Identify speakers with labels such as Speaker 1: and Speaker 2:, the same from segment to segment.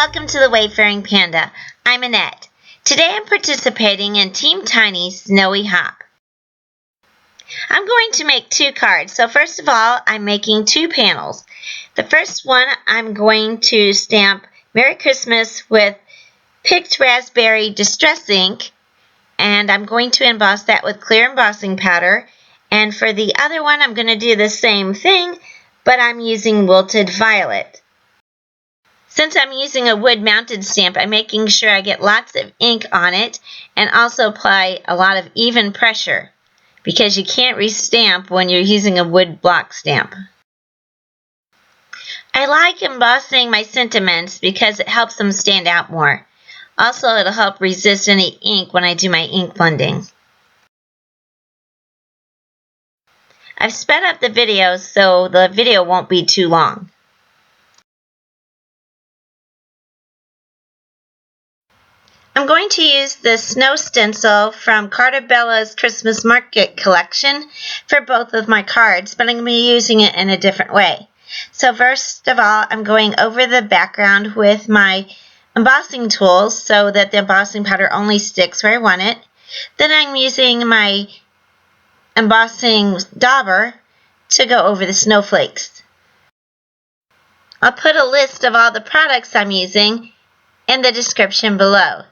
Speaker 1: welcome to the Wayfaring Panda. I'm Annette. Today I'm participating in Team Tiny's Snowy Hop. I'm going to make 2 cards. So first of all, I'm making 2 panels. The first one I'm going to stamp Merry Christmas with picked raspberry distress ink, and I'm going to emboss that with clear embossing powder. And for the other one, I'm going to do the same thing, but I'm using Wilted Violet. Since I'm using a wood-mounted stamp, I'm making sure I get lots of ink on it and also apply a lot of even pressure because you can't restamp when you're using a wood block stamp. I like embossing my sentiments because it helps them stand out more. Also, it'll help resist any ink when I do my ink blending. I've sped up the video so the video won't be too long. I'm going to use the Snow Stencil from Carta's Christmas Market collection for both of my cards, but I'm going to be using it in a different way. So first of all, I'm going over the background with my embossing tools so that the embossing powder only sticks where I want it. Then I'm using my embossing dauber to go over the snowflakes. I'll put a list of all the products I'm using in the description below.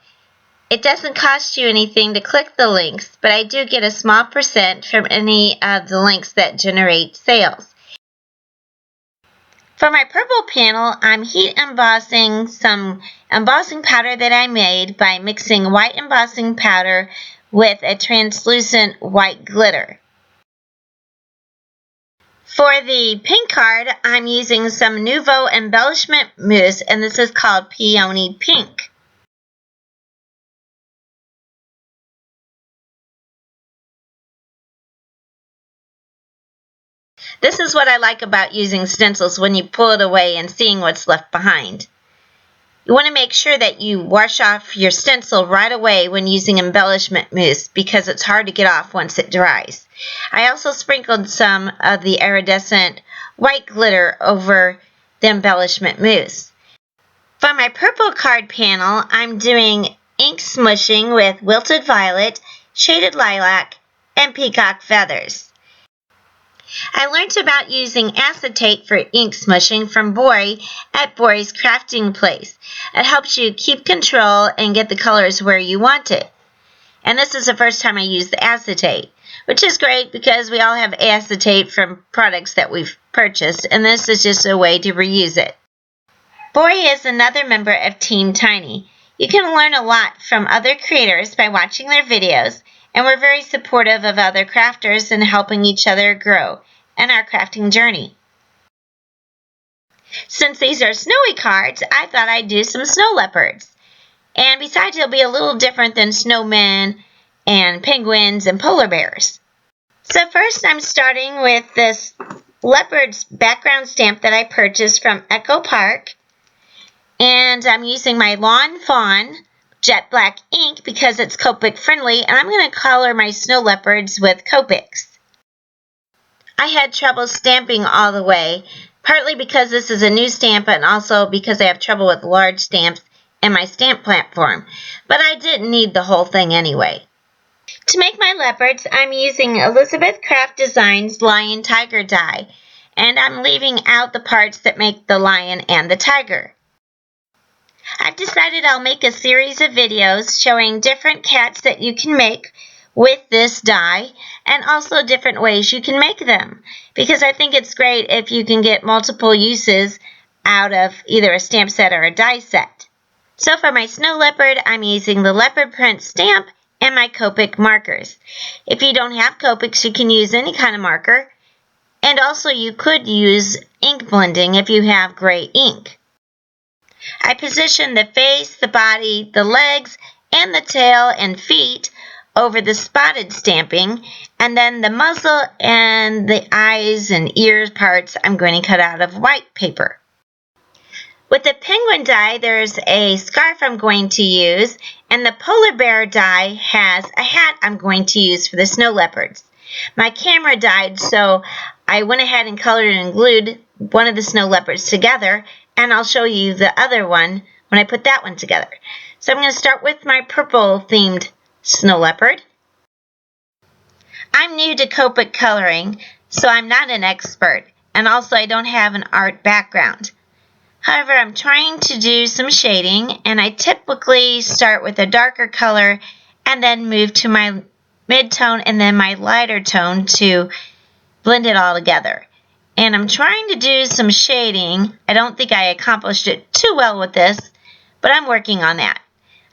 Speaker 1: It doesn't cost you anything to click the links, but I do get a small % from any of the links that generate sales. For my purple panel, I'm heat embossing some embossing powder that I made by mixing white embossing powder with a translucent white glitter. For the pink card, I'm using some Nouveau embellishment mousse, and this is called Peony Pink. This is what I like about using stencils when you pull it away and seeing what's left behind. You want to make sure that you wash off your stencil right away when using embellishment mousse because it's hard to get off once it dries. I also sprinkled some of the iridescent white glitter over the embellishment mousse. For my purple card panel, I'm doing ink smushing with Wilted Violet, Shaded Lilac, and Peacock Feathers. I learned about using acetate for ink smushing from Bori at Bori's Crafting Place. It helps you keep control and get the colors where you want it. And this is the first time I used the acetate, which is great because we all have acetate from products that we've purchased, and this is just a way to reuse it. Bori is another member of Team Tiny. You can learn a lot from other creators by watching their videos, and we're very supportive of other crafters and helping each other grow in our crafting journey. Since these are snowy cards, I thought I'd do some snow leopards. And besides, it'll be a little different than snowmen and penguins and polar bears. So first I'm starting with this leopard's background stamp that I purchased from Echo Park. And I'm using my Lawn Fawn jet black ink because it's Copic friendly, and I'm going to color my snow leopards with Copics. I had trouble stamping all the way, partly because this is a new stamp and also because I have trouble with large stamps in my stamp platform, but I didn't need the whole thing anyway. To make my leopards, I'm using Elizabeth Craft Designs Lion Tiger die, and I'm leaving out the parts that make the lion and the tiger. I've decided I'll make a series of videos showing different cats that you can make with this die and also different ways you can make them because I think it's great if you can get multiple uses out of either a stamp set or a die set. So for my snow leopard, I'm using the leopard print stamp and my Copic markers. If you don't have Copics, you can use any kind of marker, and also you could use ink blending if you have gray ink. I position the face, the body, the legs, and the tail and feet over the spotted stamping, and then the muzzle and the eyes and ears parts I'm going to cut out of white paper. With the penguin die, there's a scarf I'm going to use, and the polar bear die has a hat I'm going to use for the snow leopards. My camera died, so I went ahead and colored and glued one of the snow leopards together, and I'll show you the other one when I put that one together. So I'm going to start with my purple themed snow leopard. I'm new to Copic coloring, so I'm not an expert, and also I don't have an art background. However, I'm trying to do some shading, and I typically start with a darker color and then move to my mid-tone and then my lighter tone to blend it all together. And I'm trying to do some shading. I don't think I accomplished it too well with this, but I'm working on that.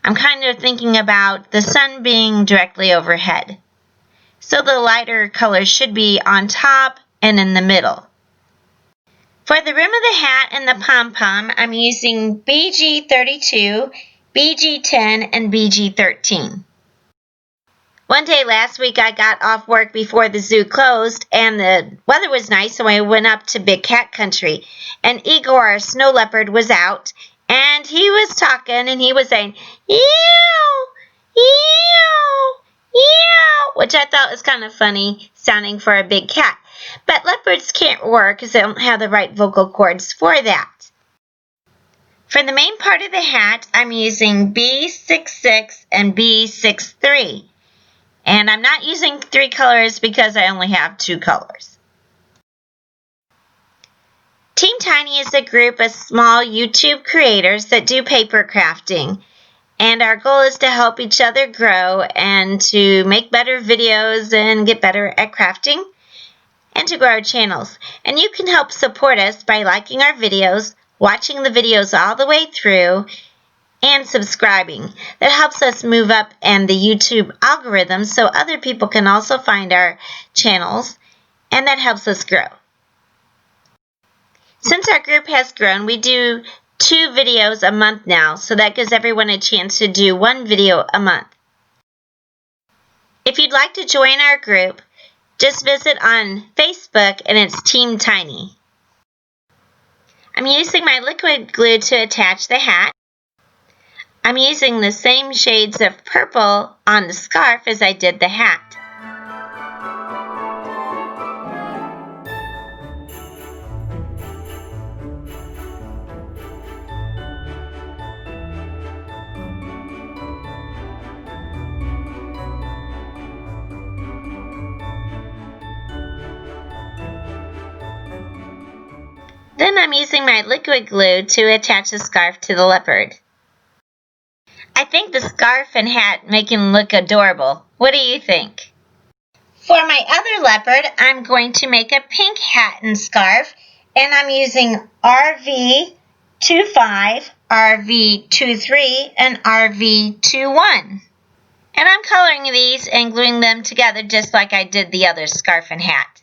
Speaker 1: I'm kind of thinking about the sun being directly overhead. So the lighter colors should be on top and in the middle. For the rim of the hat and the pom-pom, I'm using BG32, BG10, and BG13. One day last week I got off work before the zoo closed and the weather was nice, so I went up to Big Cat Country. And Igor, our snow leopard, was out and he was talking and he was saying, "Ew, ew, ew," which I thought was kind of funny sounding for a big cat. But leopards can't roar because they don't have the right vocal cords for that. For the main part of the hat, I'm using B66 and B63. And I'm not using 3 colors because I only have 2 colors. Team Tiny is a group of small YouTube creators that do paper crafting. And our goal is to help each other grow and to make better videos and get better at crafting and to grow our channels. And you can help support us by liking our videos, watching the videos all the way through, and subscribing. That helps us move up in the YouTube algorithm so other people can also find our channels, and that helps us grow. Since our group has grown, we do 2 videos a month now, so that gives everyone a chance to do 1 video a month. If you'd like to join our group, just visit on Facebook and it's Team Tiny. I'm using my liquid glue to attach the hat. I'm using the same shades of purple on the scarf as I did the hat. Then I'm using my liquid glue to attach the scarf to the leopard. I think the scarf and hat make him look adorable. What do you think? For my other leopard, I'm going to make a pink hat and scarf, and I'm using RV25, RV23, and RV21. And I'm coloring these and gluing them together just like I did the other scarf and hat.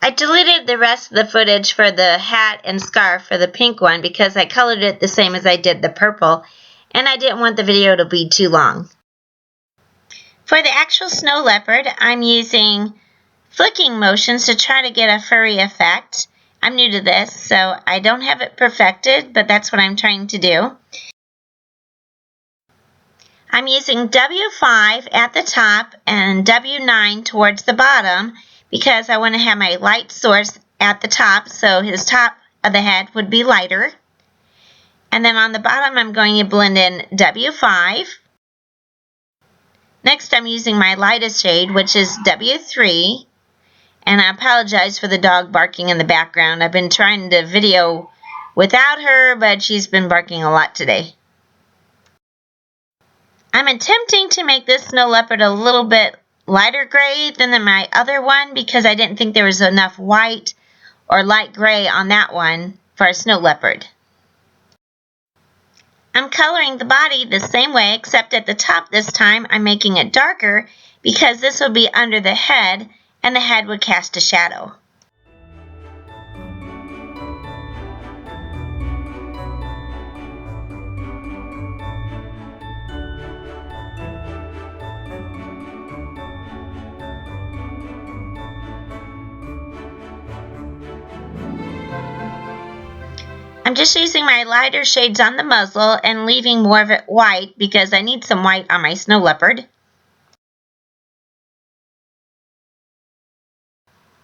Speaker 1: I deleted the rest of the footage for the hat and scarf for the pink one because I colored it the same as I did the purple, and I didn't want the video to be too long. For the actual snow leopard, I'm using flicking motions to try to get a furry effect. I'm new to this, so I don't have it perfected, but that's what I'm trying to do. I'm using W5 at the top and W9 towards the bottom because I want to have my light source at the top, so his top of the head would be lighter. And then on the bottom, I'm going to blend in W5. Next, I'm using my lightest shade, which is W3. And I apologize for the dog barking in the background. I've been trying to video without her, but she's been barking a lot today. I'm attempting to make this snow leopard a little bit lighter gray than my other one because I didn't think there was enough white or light gray on that one for a snow leopard. I'm coloring the body the same way, except at the top this time I'm making it darker because this will be under the head and the head would cast a shadow. I'm just using my lighter shades on the muzzle and leaving more of it white because I need some white on my snow leopard.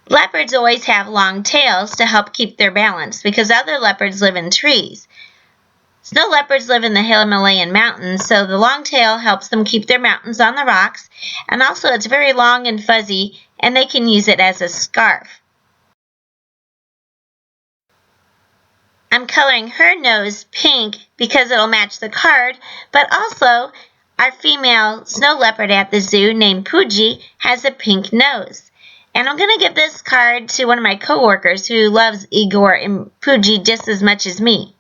Speaker 1: Leopards always have long tails to help keep their balance because other leopards live in trees. Snow leopards live in the Himalayan mountains, so the long tail helps them keep their mountains on the rocks, and also it's very long and fuzzy, and they can use it as a scarf. I'm coloring her nose pink because it'll match the card, but also our female snow leopard at the zoo named Pooji has a pink nose. And I'm going to give this card to one of my coworkers who loves Igor and Pooji just as much as me.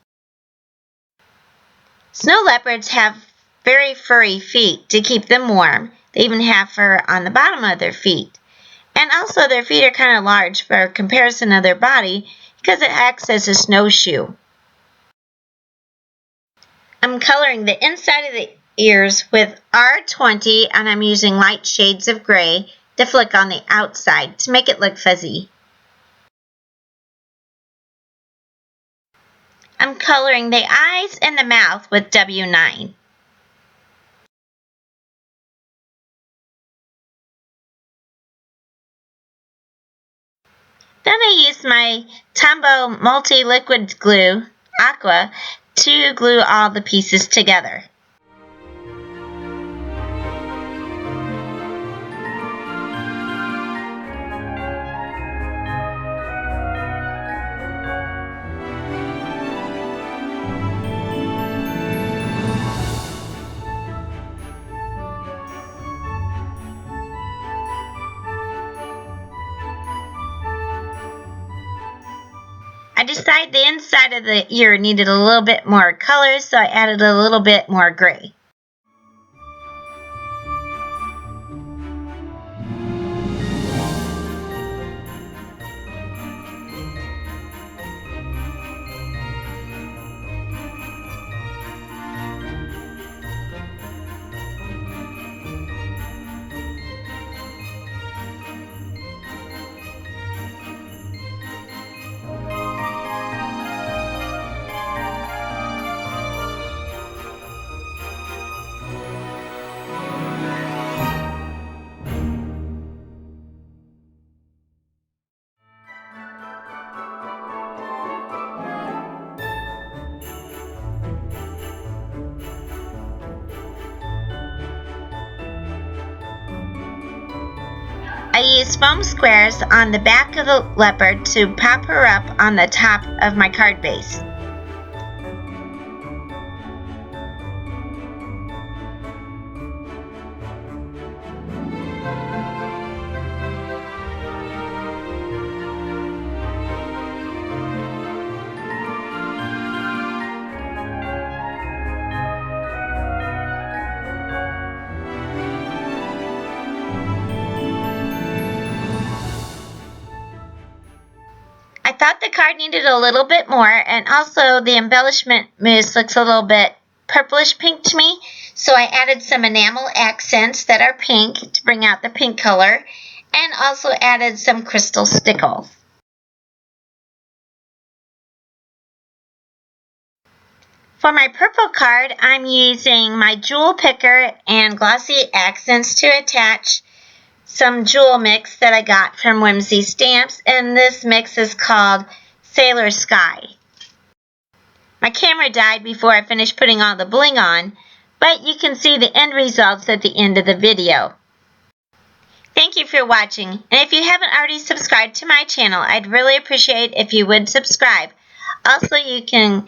Speaker 1: Snow leopards have very furry feet to keep them warm. They even have fur on the bottom of their feet. And also their feet are kind of large for comparison of their body because it acts as a snowshoe. I'm coloring the inside of the ears with R20 and I'm using light shades of gray to flick on the outside to make it look fuzzy. I'm coloring the eyes and the mouth with W9. Then I used my Tombow multi-liquid glue, Aqua, to glue all the pieces together. I decided the inside of the ear needed a little bit more color, so I added a little bit more gray. I used foam squares on the back of the leopard to pop her up on the top of my card base. I thought the card needed a little bit more, and also the embellishment mousse looks a little bit purplish pink to me, so I added some enamel accents that are pink to bring out the pink color, and also added some crystal stickles. For my purple card, I'm using my jewel picker and glossy accents to attach some jewel mix that I got from Whimsy Stamps, and this mix is called Sailor Sky. My camera died before I finished putting all the bling on, but you can see the end results at the end of the video. Thank you for watching, and if you haven't already subscribed to my channel, I'd really appreciate if you would subscribe. Also, you can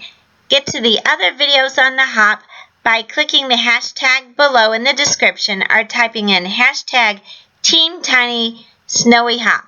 Speaker 1: get to the other videos on the Hop by clicking the hashtag below in the description or typing in hashtag Team Tiny Snowy Hop.